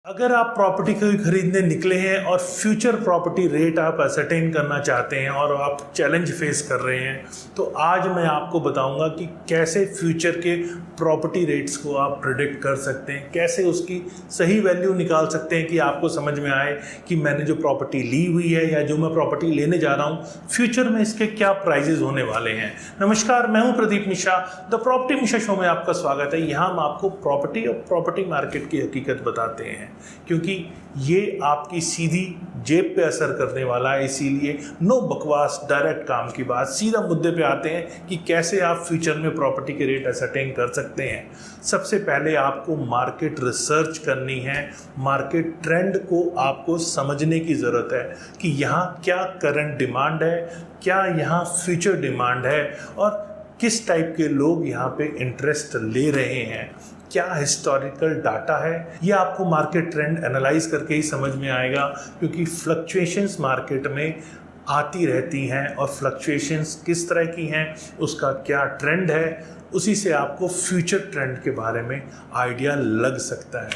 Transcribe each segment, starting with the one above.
अगर आप प्रॉपर्टी कोई खरीदने निकले हैं और फ्यूचर प्रॉपर्टी रेट आप असरटेन करना चाहते हैं और आप चैलेंज फेस कर रहे हैं, तो आज मैं आपको बताऊंगा कि कैसे फ्यूचर के प्रॉपर्टी रेट्स को आप प्रेडिक्ट कर सकते हैं, कैसे उसकी सही वैल्यू निकाल सकते हैं कि आपको समझ में आए कि मैंने जो प्रॉपर्टी ली हुई है या जो मैं प्रॉपर्टी लेने जा रहा हूँ फ्यूचर में इसके क्या प्राइजेज होने वाले हैं। नमस्कार, मैं हूँ Pradeep Mishra, the property Mishra show में आपका स्वागत है। यहाँ हम आपको प्रॉपर्टी और प्रॉपर्टी मार्केट की हकीकत बताते हैं क्योंकि ये आपकी सीधी जेब पे असर करने वाला है। इसीलिए नो बकवास, डायरेक्ट काम की बात, सीधा मुद्दे पे आते हैं कि कैसे आप फ्यूचर में प्रॉपर्टी के रेट असरटेन कर सकते हैं। सबसे पहले आपको मार्केट रिसर्च करनी है, मार्केट ट्रेंड को आपको समझने की ज़रूरत है कि यहाँ क्या करंट डिमांड है, क्या यहाँ फ्यूचर डिमांड है और किस टाइप के लोग यहाँ पे इंटरेस्ट ले रहे हैं, क्या हिस्टोरिकल डाटा है। ये आपको मार्केट ट्रेंड एनालाइज करके ही समझ में आएगा क्योंकि फ्लक्चुएशंस मार्केट में आती रहती हैं और फ्लक्चुएशंस किस तरह की हैं, उसका क्या ट्रेंड है, उसी से आपको फ्यूचर ट्रेंड के बारे में आइडिया लग सकता है।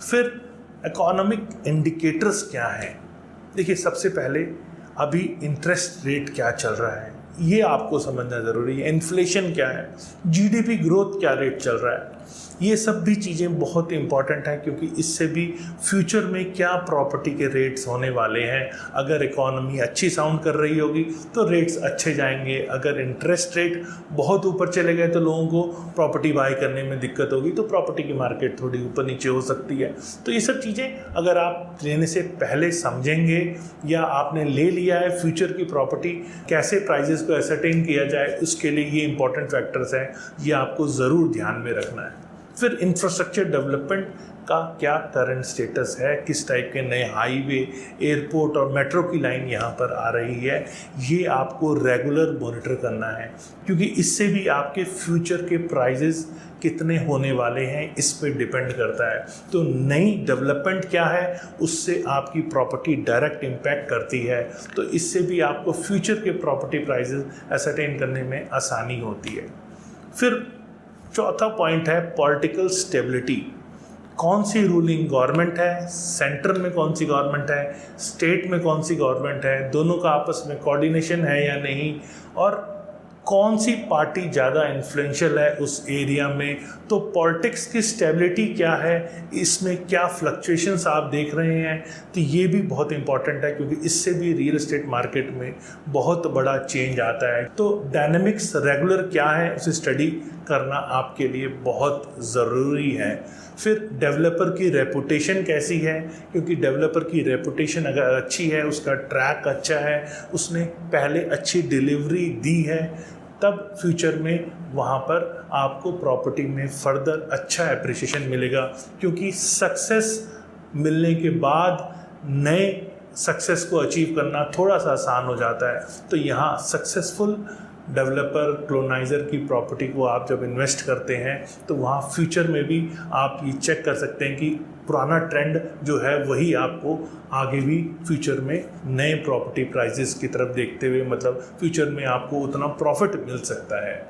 फिर इकोनॉमिक इंडिकेटर्स क्या हैं। देखिए, सबसे पहले अभी इंटरेस्ट रेट क्या चल रहा है ये आपको समझना ज़रूरी है। इन्फ्लेशन क्या है, जीडीपी ग्रोथ क्या रेट चल रहा है, ये सब भी चीज़ें बहुत इंपॉर्टेंट हैं क्योंकि इससे भी फ्यूचर में क्या प्रॉपर्टी के रेट्स होने वाले हैं। अगर इकोनॉमी अच्छी साउंड कर रही होगी तो रेट्स अच्छे जाएंगे, अगर इंटरेस्ट रेट बहुत ऊपर चले गए तो लोगों को प्रॉपर्टी बाय करने में दिक्कत होगी, तो प्रॉपर्टी की मार्केट थोड़ी ऊपर नीचे हो सकती है। तो ये सब चीज़ें अगर आप लेने से पहले समझेंगे या आपने ले लिया है फ्यूचर की प्रॉपर्टी, कैसे प्राइजेस को एसरटेन किया जाए, उसके लिए ये इंपॉर्टेंट फैक्टर्स हैं, ये आपको ज़रूर ध्यान में रखना है। फिर इंफ्रास्ट्रक्चर डेवलपमेंट का क्या करंट स्टेटस है, किस टाइप के नए हाईवे, एयरपोर्ट और मेट्रो की लाइन यहाँ पर आ रही है, ये आपको रेगुलर मॉनिटर करना है क्योंकि इससे भी आपके फ्यूचर के प्राइजेस कितने होने वाले हैं इस पे डिपेंड करता है। तो नई डेवलपमेंट क्या है उससे आपकी प्रॉपर्टी डायरेक्ट इम्पैक्ट करती है, तो इससे भी आपको फ्यूचर के प्रॉपर्टी प्राइजेस असरटेन करने में आसानी होती है। फिर चौथा पॉइंट है पॉलिटिकल स्टेबिलिटी। कौन सी रूलिंग गवर्नमेंट है, सेंटर में कौन सी गवर्नमेंट है, स्टेट में कौन सी गवर्नमेंट है, दोनों का आपस में कोऑर्डिनेशन है या नहीं, और कौन सी पार्टी ज़्यादा इन्फ्लुएंशियल है उस एरिया में। तो पॉलिटिक्स की स्टेबिलिटी क्या है, इसमें क्या फ्लक्चुएशंस आप देख रहे हैं, तो ये भी बहुत इंपॉर्टेंट है क्योंकि इससे भी रियल एस्टेट मार्केट में बहुत बड़ा चेंज आता है। तो डायनेमिक्स रेगुलर क्या है उसे स्टडी करना आपके लिए बहुत ज़रूरी है। फिर डेवलपर की रेपुटेशन कैसी है, क्योंकि डेवलपर की रेपुटेशन अगर अच्छी है, उसका ट्रैक अच्छा है, उसने पहले अच्छी डिलीवरी दी है, तब फ्यूचर में वहाँ पर आपको प्रॉपर्टी में फर्दर अच्छा एप्रिसिएशन मिलेगा क्योंकि सक्सेस मिलने के बाद नए सक्सेस को अचीव करना थोड़ा सा आसान हो जाता है। तो यहाँ सक्सेसफुल डेवलपर क्लोनाइज़र की प्रॉपर्टी को आप जब इन्वेस्ट करते हैं तो वहाँ फ्यूचर में भी आप ये चेक कर सकते हैं कि पुराना ट्रेंड जो है वही आपको आगे भी फ्यूचर में नए प्रॉपर्टी प्राइजेस की तरफ देखते हुए, मतलब फ्यूचर में आपको उतना प्रॉफिट मिल सकता है।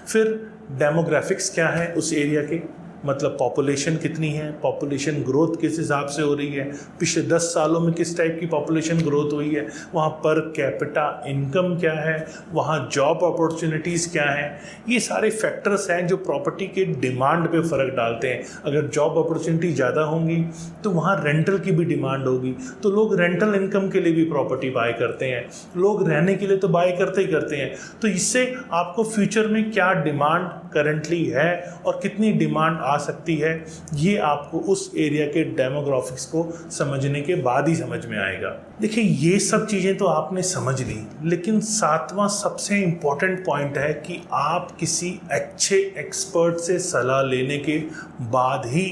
फिर डेमोग्राफिक्स क्या है उस एरिया के, मतलब पॉपुलेशन कितनी है, पॉपुलेशन ग्रोथ किस हिसाब से हो रही है, पिछले 10 सालों में किस टाइप की पॉपुलेशन ग्रोथ हुई है, वहाँ पर कैपिटा इनकम क्या है, वहाँ जॉब अपॉर्चुनिटीज़ क्या हैं। ये सारे फैक्टर्स हैं जो प्रॉपर्टी के डिमांड पे फ़र्क डालते हैं। अगर जॉब अपॉर्चुनिटी ज़्यादा होंगी तो वहाँ रेंटल की भी डिमांड होगी, तो लोग रेंटल इनकम के लिए भी प्रॉपर्टी बाय करते हैं, लोग रहने के लिए तो बाय करते ही करते हैं। तो इससे आपको फ्यूचर में क्या डिमांड करंटली है और कितनी डिमांड आ सकती है, ये आपको उस एरिया के डेमोग्राफिक्स को समझने के बाद ही समझ में आएगा। देखिए, ये सब चीज़ें तो आपने समझ ली, लेकिन सातवां सबसे इम्पॉर्टेंट पॉइंट है कि आप किसी अच्छे एक्सपर्ट से सलाह लेने के बाद ही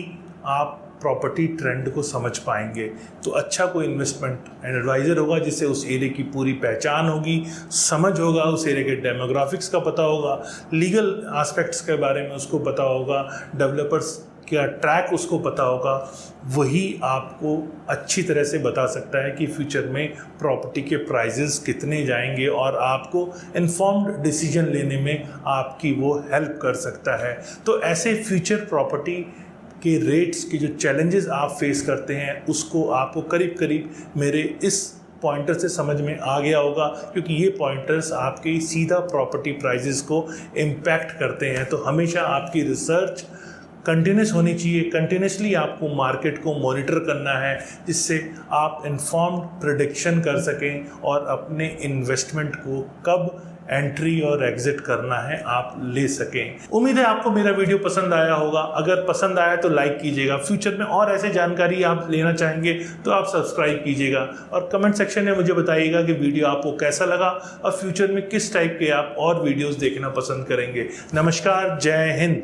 आप प्रॉपर्टी ट्रेंड को समझ पाएंगे। तो अच्छा कोई इन्वेस्टमेंट एडवाइज़र होगा जिससे उस एरिया की पूरी पहचान होगी, समझ होगा, उस एरिया के डेमोग्राफिक्स का पता होगा, लीगल एस्पेक्ट्स के बारे में उसको पता होगा, डेवलपर्स का ट्रैक उसको पता होगा, वही आपको अच्छी तरह से बता सकता है कि फ्यूचर में प्रॉपर्टी के प्राइजेस कितने जाएंगे और आपको इन्फॉर्म्ड डिसीजन लेने में आपकी वो हेल्प कर सकता है। तो ऐसे फ्यूचर प्रॉपर्टी के रेट्स के जो चैलेंजेस आप फेस करते हैं उसको आपको करीब करीब मेरे इस पॉइंटर से समझ में आ गया होगा, क्योंकि ये पॉइंटर्स आपके सीधा प्रॉपर्टी प्राइजेस को इम्पैक्ट करते हैं। तो हमेशा आपकी रिसर्च कंटिन्यूस होनी चाहिए, कंटिन्यूसली आपको मार्केट को मॉनिटर करना है, जिससे आप इन्फॉर्म्ड प्रेडिक्शन कर सकें और अपने इन्वेस्टमेंट को कब एंट्री और एग्जिट करना है आप ले सकें। उम्मीद है आपको मेरा वीडियो पसंद आया होगा। अगर पसंद आया तो लाइक कीजिएगा। फ्यूचर में और ऐसे जानकारी आप लेना चाहेंगे तो आप सब्सक्राइब कीजिएगा और कमेंट सेक्शन में मुझे बताइएगा कि वीडियो आपको कैसा लगा और फ्यूचर में किस टाइप के आप और वीडियोस देखना पसंद करेंगे। नमस्कार, जय हिंद।